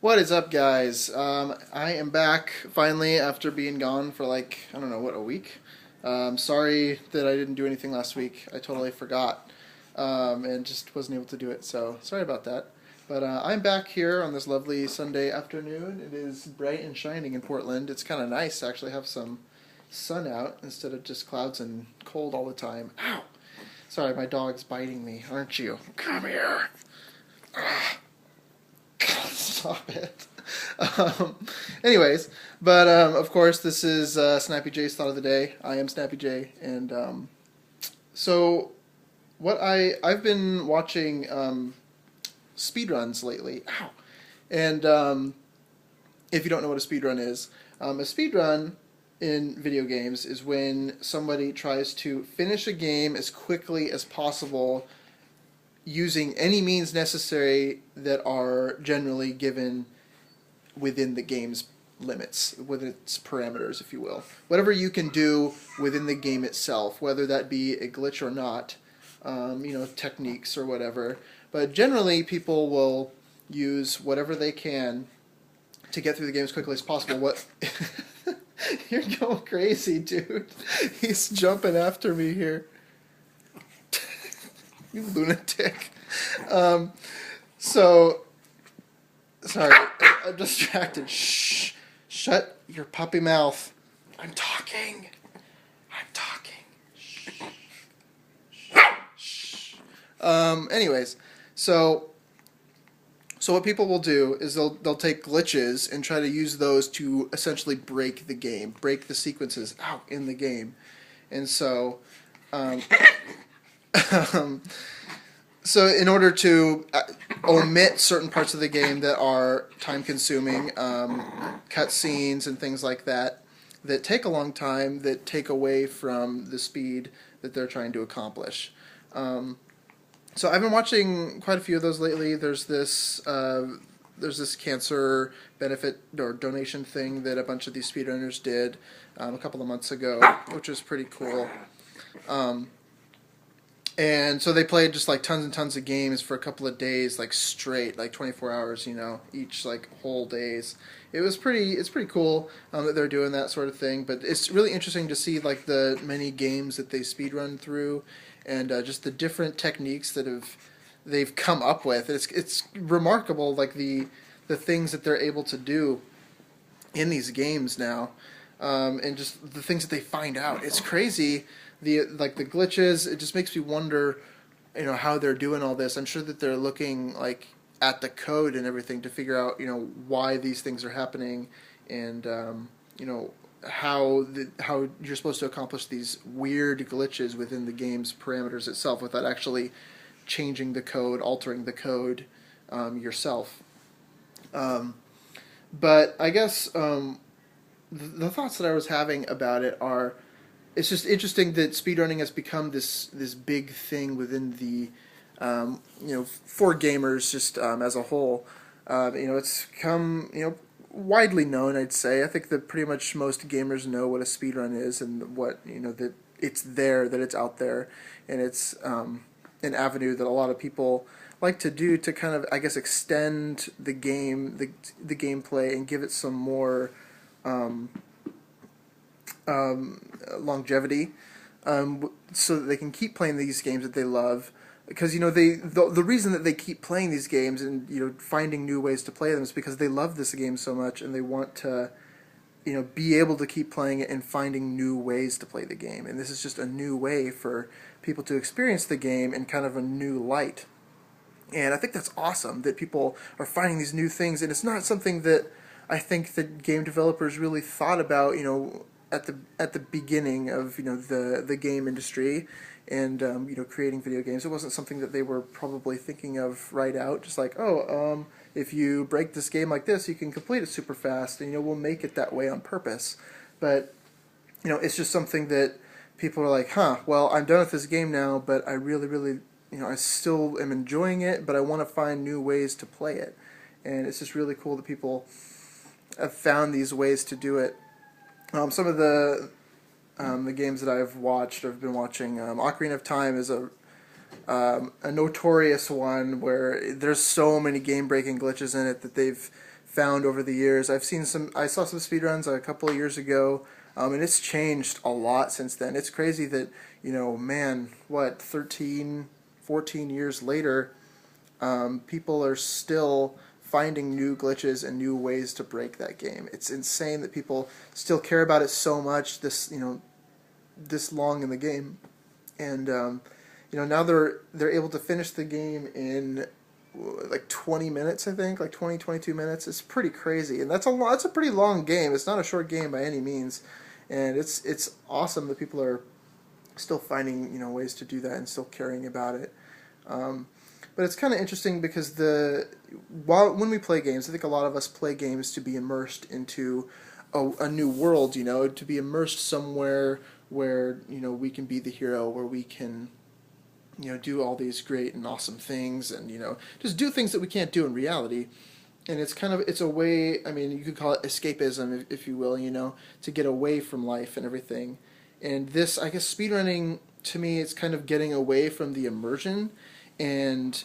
What is up, guys? I am back finally after being gone for like, I don't know, what, a week? Sorry that I didn't do anything last week. I totally forgot and just wasn't able to do it, so sorry about that. But I'm back here on this lovely Sunday afternoon. It is bright and shining in Portland. It's kind of nice to actually have some sun out instead of just clouds and cold all the time. Ow! Sorry, my dog's biting me, aren't you? Come here! Stop it. Um, anyways, but of course, this is Snappy J's thought of the day. I am Snappy J, and so I've been watching speedruns lately. Ow! And if you don't know what a speedrun is, a speedrun in video games is when somebody tries to finish a game as quickly as possible using any means necessary that are generally given within the game's limits, within its parameters, if you will. Whatever you can do within the game itself, whether that be a glitch or not, techniques or whatever. But generally, people will use whatever they can to get through the game as quickly as possible. What? You're going crazy, dude. He's jumping after me here. You lunatic. Sorry, I'm distracted. Shh. Shut your puppy mouth. I'm talking. Shh. Shh. Anyways, so what people will do is they'll take glitches and try to use those to essentially break the game, break the sequences out in the game. And so so in order to omit certain parts of the game that are time-consuming, cutscenes and things like that, that take a long time, that take away from the speed that they're trying to accomplish. So I've been watching quite a few of those lately. There's this cancer benefit or donation thing that a bunch of these speedrunners did a couple of months ago, which was pretty cool. And so they played just like tons and tons of games for a couple of days, like straight, like 24 hours, each like whole days. It's pretty cool that they're doing that sort of thing. But it's really interesting to see like the many games that they speedrun through, and just the different techniques that they've come up with. It's remarkable, like the things that they're able to do in these games now, and just the things that they find out. It's crazy. The glitches, it just makes me wonder, how they're doing all this. I'm sure that they're looking like at the code and everything to figure out, why these things are happening, and how you're supposed to accomplish these weird glitches within the game's parameters itself without actually changing the code, altering the code yourself. But I guess the thoughts that I was having about it are, it's just interesting that speedrunning has become this big thing within the, for gamers just as a whole. It's become, widely known, I'd say. I think that pretty much most gamers know what a speedrun is and what, that it's there, that it's out there, and it's an avenue that a lot of people like to do to kind of, I guess, extend the game, the gameplay, and give it some more longevity, so that they can keep playing these games that they love. Because the reason that they keep playing these games and finding new ways to play them is because they love this game so much, and they want to be able to keep playing it and finding new ways to play the game. And this is just a new way for people to experience the game in kind of a new light. And I think that's awesome that people are finding these new things, and it's not something that I think that game developers really thought about, at the beginning of the game industry and creating video games. It wasn't something that they were probably thinking of right out, just like, if you break this game like this, you can complete it super fast, and we'll make it that way on purpose. But it's just something that people are like, well, I'm done with this game now, but I really I still am enjoying it, but I want to find new ways to play it. And it's just really cool that people have found these ways to do it. Some of the games that I've watched, or have been watching, Ocarina of Time is a notorious one where there's so many game-breaking glitches in it that they've found over the years. I saw some speedruns a couple of years ago, and it's changed a lot since then. It's crazy that, man, what, 13, 14 years later, people are still finding new glitches and new ways to break that game. It's insane that people still care about it so much this long in the game, and now they're able to finish the game in like 20 minutes, I think, like 20, 22 minutes. It's pretty crazy, and that's a lot. It's a pretty long game. It's not a short game by any means, and it's awesome that people are still finding ways to do that and still caring about it. But it's kind of interesting because when we play games, I think a lot of us play games to be immersed into a new world, to be immersed somewhere where we can be the hero, where we can do all these great and awesome things, and just do things that we can't do in reality. And it's a way. I mean, you could call it escapism, if you will, to get away from life and everything. And this, I guess, speedrunning to me, it's kind of getting away from the immersion, and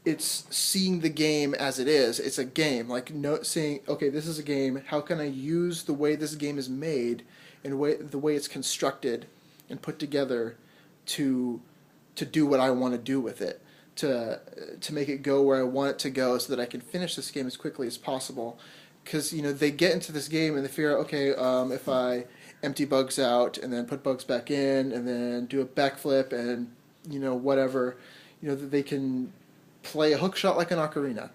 it's seeing the game as it is. It's a game, like saying, okay, this is a game. How can I use the way this game is made and the way it's constructed and put together to do what I want to do with it, to make it go where I want it to go, so that I can finish this game as quickly as possible. Because they get into this game and they figure out, okay, if I empty bugs out and then put bugs back in and then do a backflip and whatever, that they can play a hook shot like an ocarina.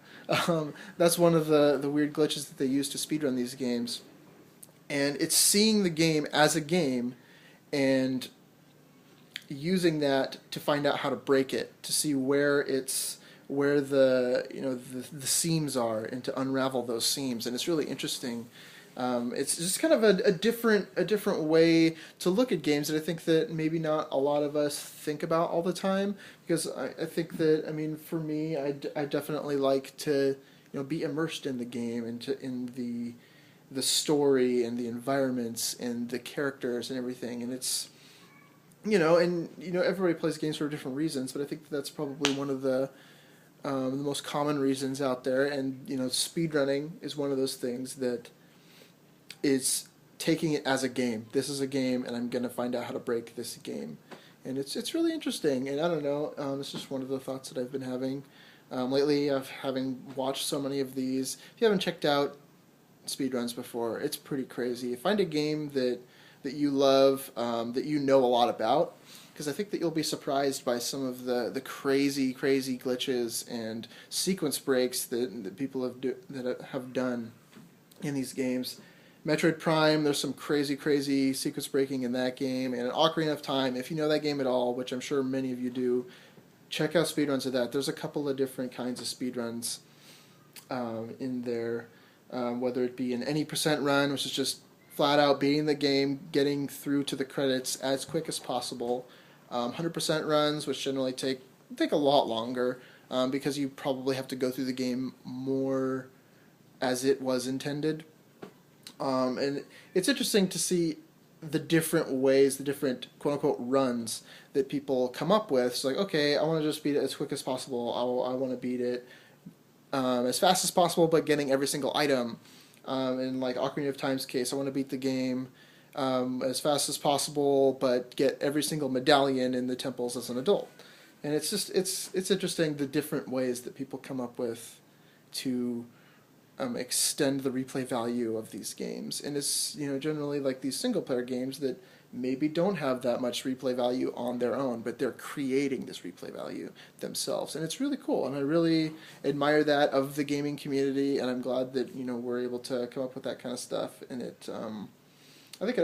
That's one of the weird glitches that they use to speedrun these games. And it's seeing the game as a game and using that to find out how to break it, to see where the seams are, and to unravel those seams. And it's really interesting. It's just kind of a different way to look at games that I think that maybe not a lot of us think about all the time, because I think that, I mean, for me, I definitely like to be immersed in the game and in the story and the environments and the characters and everything. And it's everybody plays games for different reasons, but I think that's probably one of the most common reasons out there. And speedrunning is one of those things that is taking it as a game. This is a game, and I'm going to find out how to break this game. And it's really interesting. And I don't know, it's just one of the thoughts that I've been having lately, of having watched so many of these. If you haven't checked out speedruns before, it's pretty crazy. Find a game that you love, that a lot about, because I think that you'll be surprised by some of the crazy glitches and sequence breaks that people have done in these games. Metroid Prime, there's some crazy sequence breaking in that game, and Ocarina of Time, if you know that game at all, which I'm sure many of you do, check out speedruns of that. There's a couple of different kinds of speedruns in there, whether it be an any percent run, which is just flat out beating the game, getting through to the credits as quick as possible. 100% runs, which generally take a lot longer, because you probably have to go through the game more as it was intended. And it's interesting to see the different ways, the different quote-unquote runs that people come up with. It's like, okay, I want to just beat it as quick as possible. I want to beat it as fast as possible, but getting every single item. In like Ocarina of Time's case, I want to beat the game as fast as possible, but get every single medallion in the temples as an adult. And it's interesting the different ways that people come up with to extend the replay value of these games. And it's generally like these single player games that maybe don't have that much replay value on their own, but they're creating this replay value themselves. And it's really cool, and I really admire that of the gaming community, and I'm glad that we're able to come up with that kind of stuff. And it I think it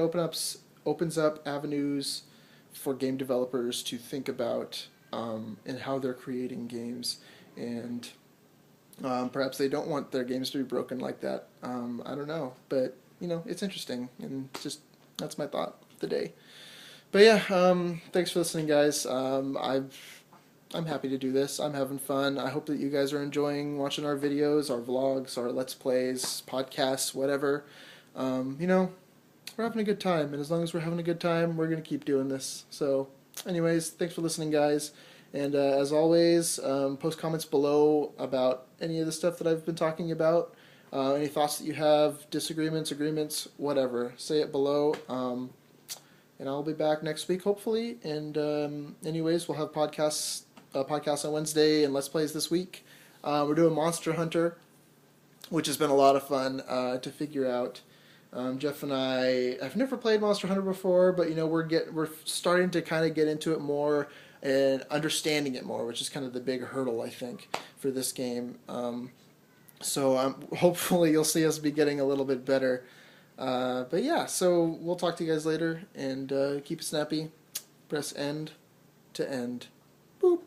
opens up avenues for game developers to think about and how they're creating games. And perhaps they don't want their games to be broken like that. I don't know, but it's interesting, and that's my thought of the day. But yeah, thanks for listening, guys. I'm happy to do this. I'm having fun. I hope that you guys are enjoying watching our videos, our vlogs, our Let's Plays, podcasts, whatever. We're having a good time, and as long as we're having a good time, we're going to keep doing this. So, anyways, thanks for listening, guys. And as always, post comments below about any of the stuff that I've been talking about, Any thoughts that you have, disagreements, agreements, whatever, say it below. And I'll be back next week, hopefully. And anyways, we'll have podcasts on Wednesday and Let's Plays this week. We're doing Monster Hunter, which has been a lot of fun to figure out. Jeff and I've never played Monster Hunter before, but we're starting to kind of get into it more and understanding it more, which is kind of the big hurdle, I think, for this game. So hopefully you'll see us be getting a little bit better. But yeah, so we'll talk to you guys later, and keep it snappy. Press end to end. Boop.